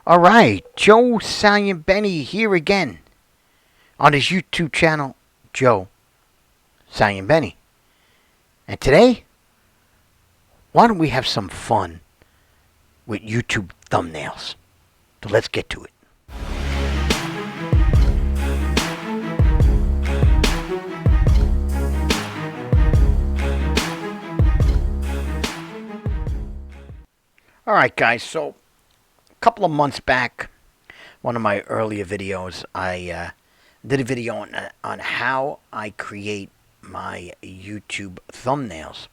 All right, Joe Salian Benny here again on his YouTube channel, Joe Salian Benny. And today, why don't we have some fun with YouTube thumbnails? So let's get to it. All right, guys, so a couple of months back, one of my earlier videos, I did a video on how I create my YouTube thumbnails.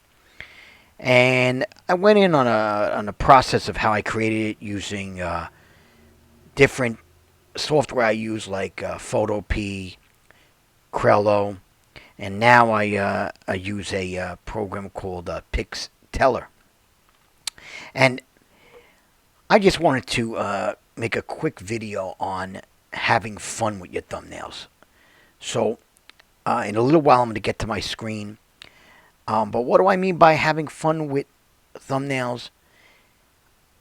And I went in on a process of how I created it using different software I use like Photopea, Crello, and now I use a program called Pixteller. And I just wanted to make a quick video on having fun with your thumbnails. So in a little while I'm going to get to my screen. But what do I mean by having fun with thumbnails?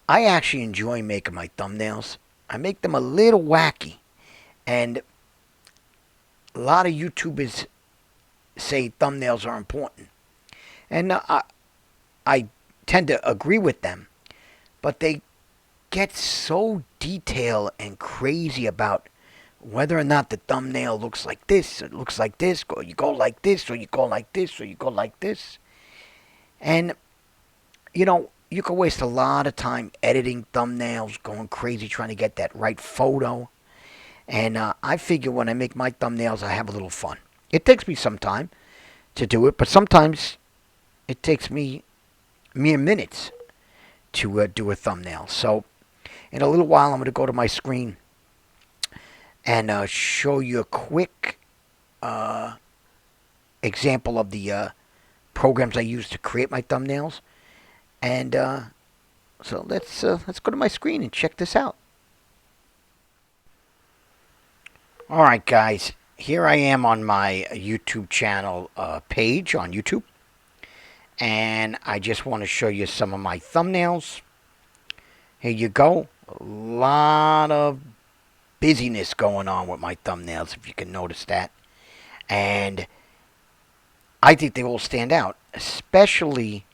I actually enjoy making my thumbnails. I make them a little wacky. And a lot of YouTubers say thumbnails are important. And I tend to agree with them. But they get so detailed and crazy about whether or not the thumbnail looks like this, or looks like this, or you go like this, or you go like this, or you go like this. And, you know, you can waste a lot of time editing thumbnails, going crazy trying to get that right photo. And I figure when I make my thumbnails, I have a little fun. It takes me some time to do it, but sometimes it takes me mere minutes to do a thumbnail. So in a little while, I'm going to go to my screen and show you a quick example of the programs I use to create my thumbnails. And so let's go to my screen and check this out. All right, guys, here I am on my YouTube channel page on YouTube, and I just want to show you some of my thumbnails. Here you go. A lot of busyness going on with my thumbnails, if you can notice that. And I think they all stand out, especially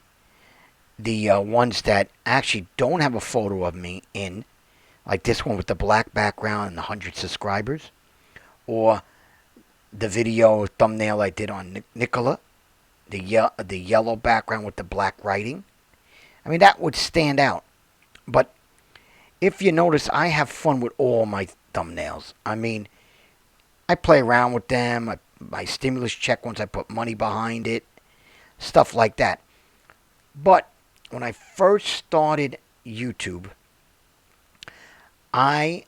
the ones that actually don't have a photo of me in, like this one with the black background and the 100 subscribers, or the video thumbnail I did on Nicola, the yellow background with the black writing. I mean, that would stand out. But if you notice, I have fun with all my thumbnails. I mean, I play around with them. I stimulus check once I put money behind it. Stuff like that. But when I first started YouTube, I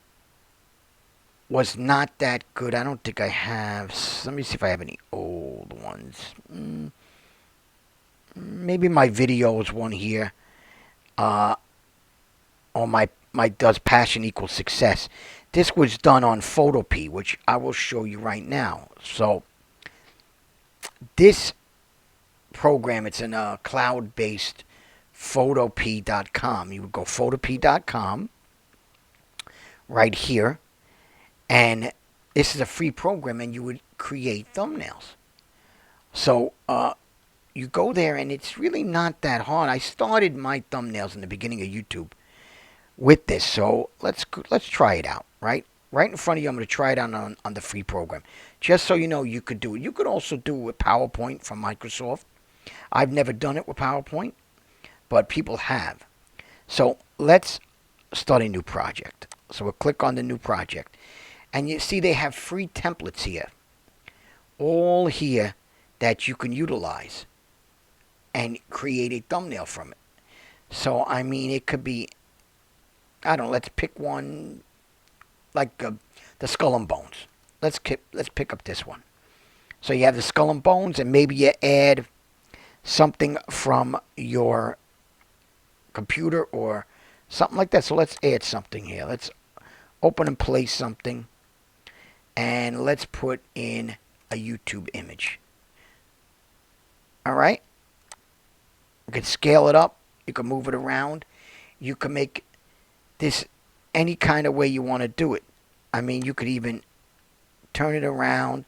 was not that good. I don't think I have. Let me see if I have any old ones. Maybe my videos one here. On my Does Passion Equal Success. This was done on Photopea, which I will show you right now. So this program, it's in a cloud-based Photopea.com. You would go Photopea.com right here, and this is a free program, and you would create thumbnails. So you go there, and it's really not that hard. I started my thumbnails in the beginning of YouTube with this, so let's try it out. Right in front of you, I'm going to try it out on the free program, just so you know you could do it. You could also do it with PowerPoint from Microsoft. I've never done it with PowerPoint, but people have. So let's start a new project. So we'll click on the new project, and you see they have free templates here, all here that you can utilize and create a thumbnail from it. So I mean, it could be, I don't know, let's pick one like the Skull and Bones. Let's pick up this one. So you have the Skull and Bones, and maybe you add something from your computer or something like that. So let's add something here. Let's open and place something, and let's put in a YouTube image. All right? You can scale it up. You can move it around. You can make this any kind of way you want to do it. I mean, you could even turn it around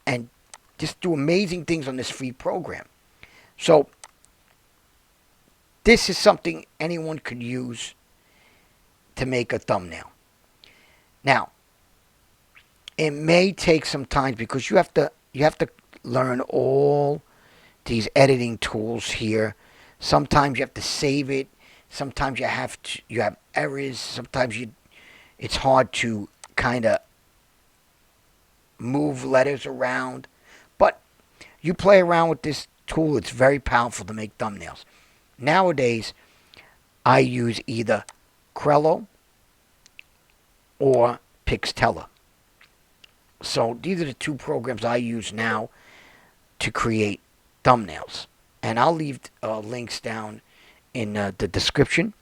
and just do amazing things on this free program. So this is something anyone could use to make a thumbnail. Now, it may take some time because you have to learn all these editing tools here. Sometimes you have to save it. Sometimes you have errors. Sometimes it's hard to kind of move letters around. But you play around with this tool. It's very powerful to make thumbnails. Nowadays, I use either Crello or Pixtella. So these are the two programs I use now to create thumbnails. And I'll leave links down in the description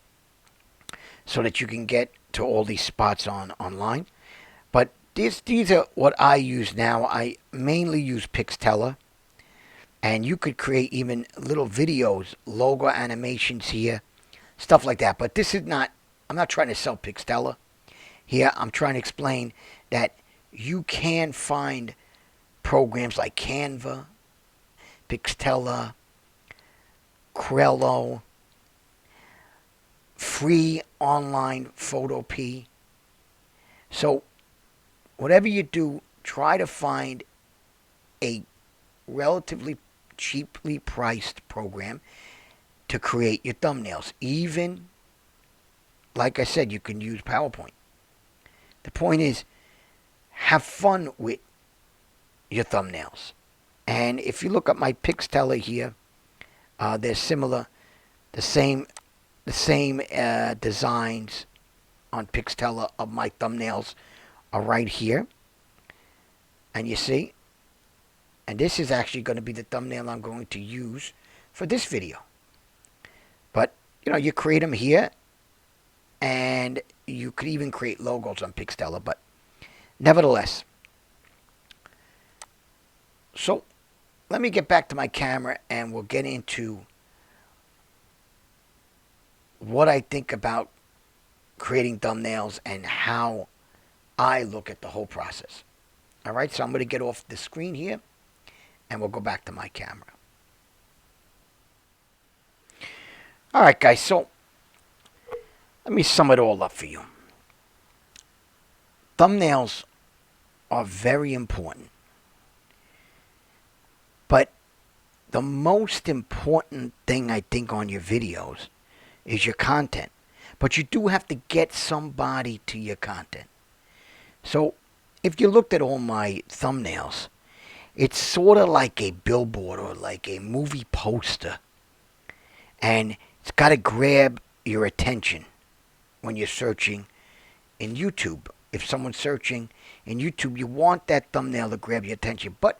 so that you can get to all these spots online. But these are what I use now. I mainly use Pixtella. And you could create even little videos, logo animations here, stuff like that. But this is not, I'm not trying to sell Pixtella. Here I'm trying to explain that you can find programs like Canva, Pixtella, Crello, free online Photopea. So whatever you do, try to find a relatively cheaply priced program to create your thumbnails. Even, like I said, you can use PowerPoint. The point is, have fun with your thumbnails. And if you look at my Pixtella here, they're similar, the same designs on Pixtella of my thumbnails are right here. And you see, and this is actually going to be the thumbnail I'm going to use for this video. But, you create them here, and you could even create logos on Pixtella, but nevertheless. So let me get back to my camera and we'll get into what I think about creating thumbnails and how I look at the whole process. All right, so I'm going to get off the screen here and we'll go back to my camera. All right, guys, so let me sum it all up for you. Thumbnails are very important. But the most important thing I think on your videos is your content. But you do have to get somebody to your content. So if you looked at all my thumbnails, it's sort of like a billboard or like a movie poster. And it's got to grab your attention when you're searching in YouTube. If someone's searching in YouTube, you want that thumbnail to grab your attention. But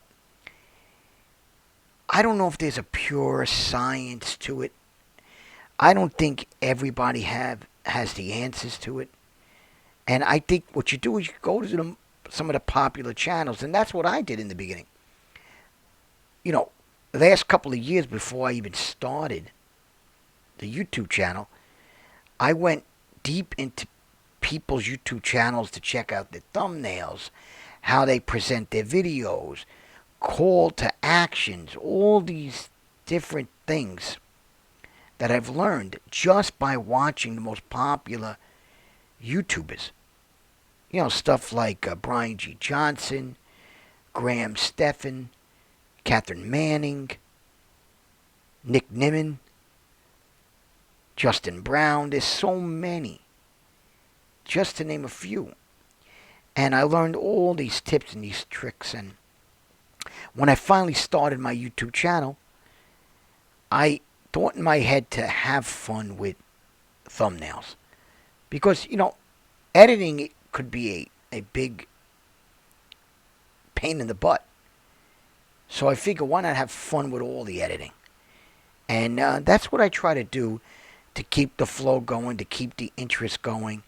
I don't know if there's a pure science to it. I don't think everybody has the answers to it. And I think what you do is you go to some of the popular channels, and that's what I did in the beginning. The last couple of years before I even started the YouTube channel, I went deep into people's YouTube channels to check out their thumbnails, how they present their videos, call to actions, all these different things that I've learned just by watching the most popular YouTubers. Stuff like Brian G. Johnson, Graham Stephan, Catherine Manning, Nick Nimmin, Justin Brown. There's so many, just to name a few. And I learned all these tips and these tricks. And when I finally started my YouTube channel, I thought in my head to have fun with thumbnails. Because, editing could be a big pain in the butt. So I figured, why not have fun with all the editing? And that's what I try to do to keep the flow going, to keep the interest going,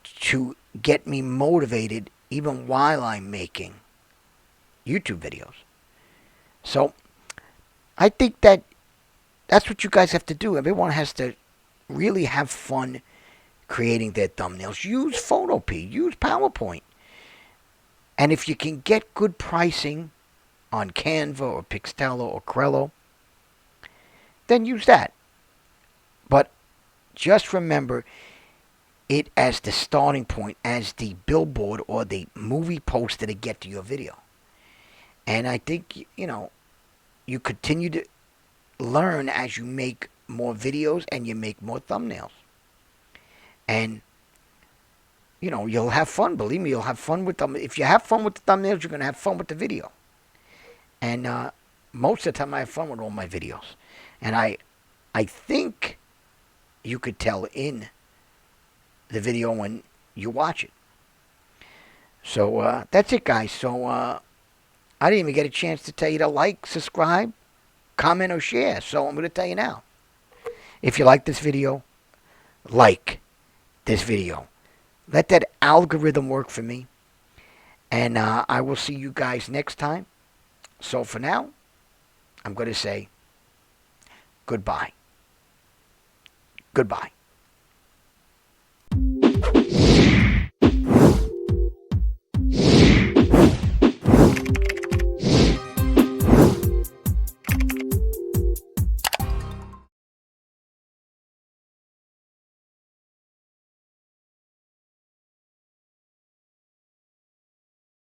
to get me motivated even while I'm making YouTube videos. So I think that's what you guys have to do. Everyone has to really have fun creating their thumbnails. Use Photopea, use PowerPoint. And if you can get good pricing on Canva or Pixtello or Crello, then use that. But just remember it as the starting point, as the billboard or the movie poster to get to your video. And I think, you continue to learn as you make more videos and you make more thumbnails. And, you'll have fun. Believe me, you'll have fun with them. If you have fun with the thumbnails, you're going to have fun with the video. And most of the time I have fun with all my videos. And I think you could tell in the video when you watch it. So that's it, guys. So I didn't even get a chance to tell you to like, subscribe, comment, or share. So I'm going to tell you now. If you like this video, like this video. Let that algorithm work for me. And I will see you guys next time. So for now, I'm going to say goodbye. Goodbye.